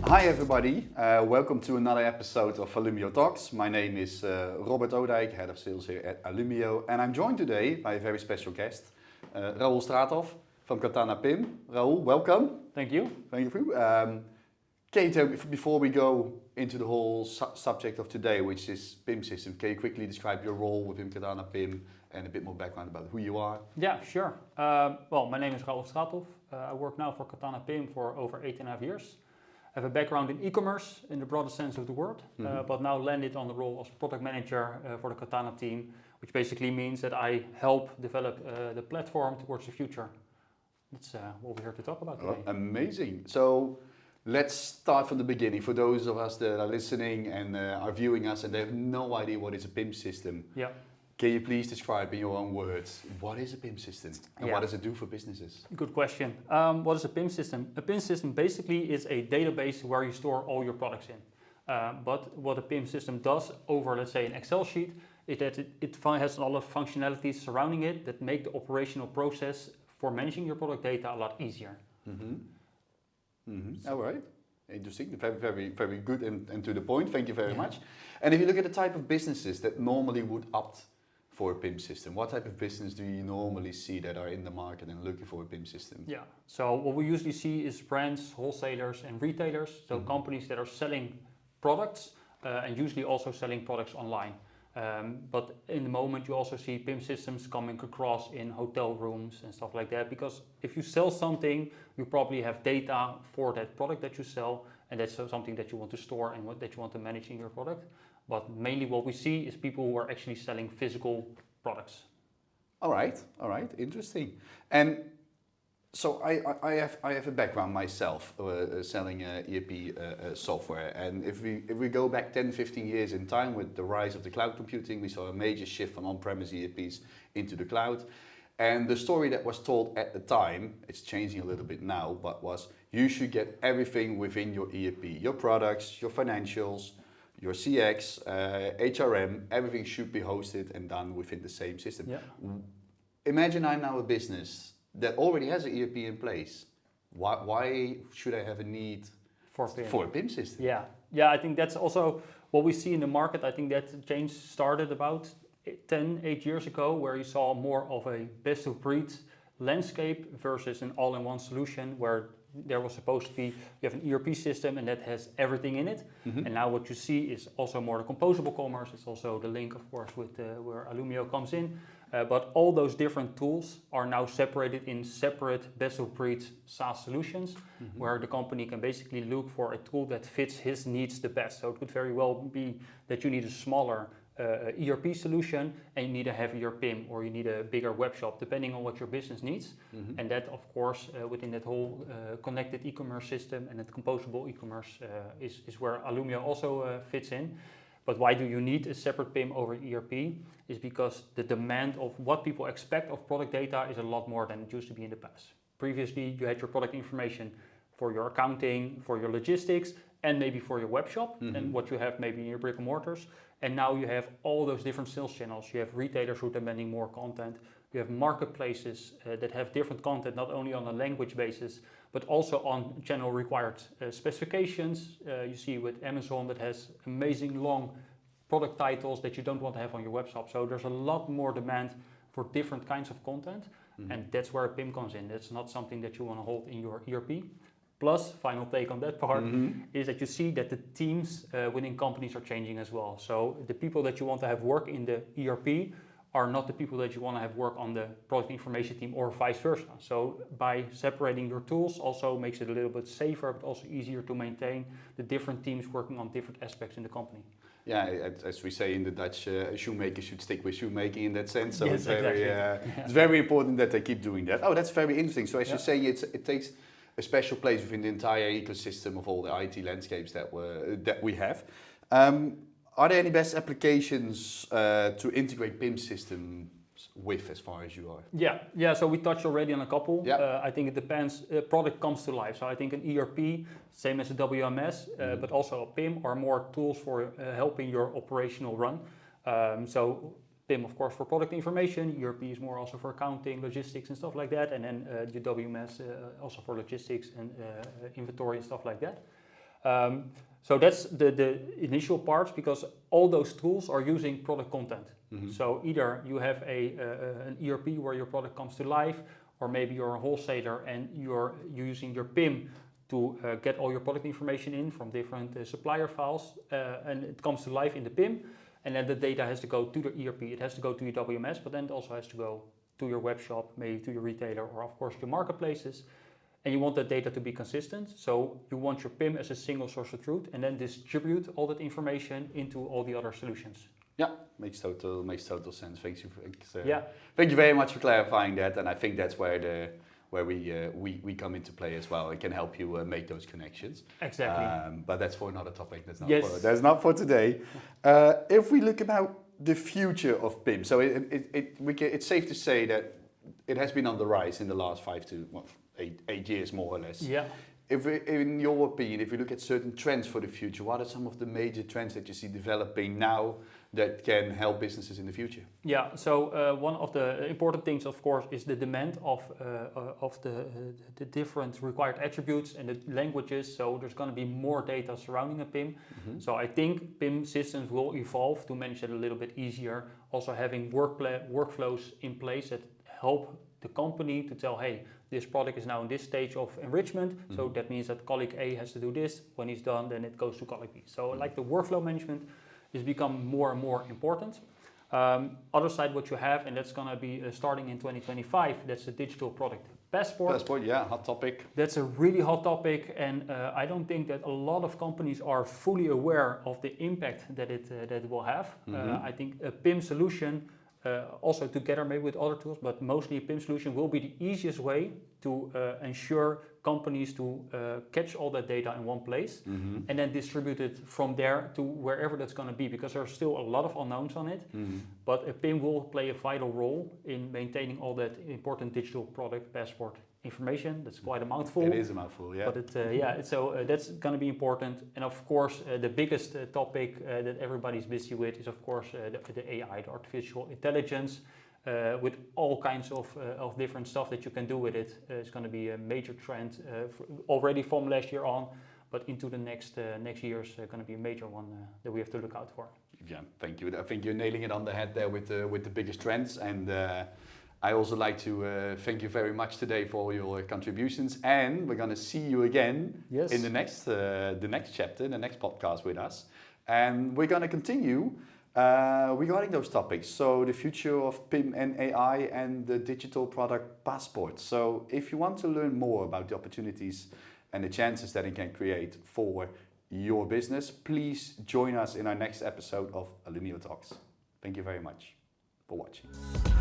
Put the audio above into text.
Hi everybody, welcome to another episode of Alumio Talks. My name is Robert Odijk, Head of Sales here at Alumio, and I'm joined today by a very special guest, Raoul Straathoff from Katana PIM. Raoul, welcome. Thank you. Thank you. Can you tell me, before we go into the whole subject of today, which is PIM system, can you quickly describe your role within Katana PIM and a bit more background about who you are? Yeah, sure. Well, my name is Raoul Straathoff. I work now for Katana PIM for over 8.5 years. I have a background in e-commerce in the broader sense of the word, but now landed on the role as product manager for the Katana team, which basically means that I help develop the platform towards the future. That's what we're here to talk about today. Amazing. So let's start from the beginning. For those of us that are listening and are viewing us and they have no idea what is a PIM system, Yeah. Can you please describe in your own words, what is a PIM system and what does it do for businesses? Good question. What is a PIM system? A PIM system basically is a database where you store all your products in. But what a PIM system does over, let's say, an Excel sheet, is that it has a lot of functionalities surrounding it that make the operational process for managing your product data a lot easier. All right. Interesting. Very, very, very good and to the point. Thank you very much. And if you look at the type of businesses that normally would opt for a PIM system, what type of business do you normally see that are in the market and looking for a PIM system? Yeah, so what we usually see is brands, wholesalers and retailers, so companies that are selling products and usually also selling products online. But in the moment you also see PIM systems coming across in hotel rooms and stuff like that, because if you sell something, you probably have data for that product that you sell, and that's something that you want to store and that you want to manage in your product. But mainly what we see is people who are actually selling physical products. All right, interesting. And so I have a background myself selling ERP software, and if we go back 10-15 years in time with the rise of the cloud computing, we saw a major shift from on-premise ERPs into the cloud. And the story that was told at the time, it's changing a little bit now, but was you should get everything within your ERP, your products, your financials, your CX, HRM, everything should be hosted and done within the same system. Yeah. Imagine I'm now a business that already has an ERP in place. Why should I have a need for a PIM system? Yeah, I think that's also what we see in the market. I think that change started about 8 years ago, where you saw more of a best of breed landscape versus an all-in-one solution, where there was supposed to be, you have an ERP system and that has everything in it. And now what you see is also more the composable commerce. It's also the link, of course, with where Alumio comes in. But all those different tools are now separated in separate best-of-breed SaaS solutions, where the company can basically look for a tool that fits his needs the best. So it could very well be that you need a smaller ERP solution and you need a heavier PIM, or you need a bigger web shop, depending on what your business needs. And that, of course, within that whole connected e-commerce system and that composable e-commerce is where Alumio also fits in. But why do you need a separate PIM over ERP? Is because the demand of what people expect of product data is a lot more than it used to be in the past. Previously, you had your product information for your accounting, for your logistics, and maybe for your web shop, and what you have maybe in your brick and mortars. And now you have all those different sales channels. You have retailers who are demanding more content. You have marketplaces that have different content, not only on a language basis, but also on channel required specifications. You see with Amazon that has amazing long product titles that you don't want to have on your web shop. So there's a lot more demand for different kinds of content. And that's where PIM comes in. That's not something that you want to hold in your ERP. Plus, final take on that part, is that you see that the teams within companies are changing as well. So the people that you want to have work in the ERP are not the people that you want to have work on the product information team, or vice versa. So by separating your tools also makes it a little bit safer, but also easier to maintain the different teams working on different aspects in the company. Yeah, as we say in the Dutch, a shoemaker should stick with shoemaking in that sense. So yes, it's very important that they keep doing that. Oh, that's very interesting. So as you say, it takes a special place within the entire ecosystem of all the IT landscapes that we have. Are there any best applications to integrate PIM systems with, as far as you are? Yeah. So we touched already on a couple. Yeah. I think it depends. Product comes to life. So I think an ERP, same as a WMS, but also a PIM, are more tools for helping your operational run. So PIM, of course, for product information. ERP is more also for accounting, logistics, and stuff like that. And then the WMS also for logistics and inventory and stuff like that. So that's the initial parts, because all those tools are using product content. So either you have an ERP where your product comes to life, or maybe you're a wholesaler and you're using your PIM to get all your product information in from different supplier files, and it comes to life in the PIM, and then the data has to go to the ERP, it has to go to your WMS, but then it also has to go to your web shop, maybe to your retailer, or of course your marketplaces. And you want that data to be consistent, so you want your PIM as a single source of truth, and then distribute all that information into all the other solutions. Yeah, makes total sense. Thank you. Yeah. Thank you very much for clarifying that, and I think that's where we come into play as well. It can help you make those connections. Exactly. But that's for another topic. That's not for today. If we look about the future of PIM, so it's safe to say that it has been on the rise in the last 5 to 8 years, more or less. Yeah. In your opinion, if you look at certain trends for the future, what are some of the major trends that you see developing now that can help businesses in the future? Yeah, so one of the important things, of course, is the demand of the different required attributes and the languages. So there's going to be more data surrounding a PIM. So I think PIM systems will evolve to manage it a little bit easier. Also having workflows in place that help the company to tell, hey, this product is now in this stage of enrichment, so that means that colleague A has to do this. When he's done, then it goes to colleague B. So like the workflow management is become more and more important. Other side, what you have, and that's going to be starting in 2025, that's the digital product passport. Passport, yeah, hot topic. That's a really hot topic, and I don't think that a lot of companies are fully aware of the impact that it will have. I think a PIM solution, also together maybe with other tools, but mostly a PIM solution will be the easiest way to ensure companies to catch all that data in one place and then distribute it from there to wherever that's going to be, because there's still a lot of unknowns on it. But a PIM will play a vital role in maintaining all that important digital product passport information. That's quite a mouthful. It is a mouthful, yeah. But that's going to be important. And of course, the biggest topic that everybody's busy with is, of course, the AI, the artificial intelligence, with all kinds of different stuff that you can do with it. It's going to be a major trend already from last year on, but into the next years, going to be a major one that we have to look out for. Yeah, thank you. I think you're nailing it on the head there with the biggest trends, and I also like to thank you very much today for all your contributions, and we're going to see you again in the next chapter, the next podcast with us, and we're going to continue regarding those topics. So the future of PIM and AI and the digital product passport. So if you want to learn more about the opportunities and the chances that it can create for your business, please join us in our next episode of Alumio Talks. Thank you very much for watching.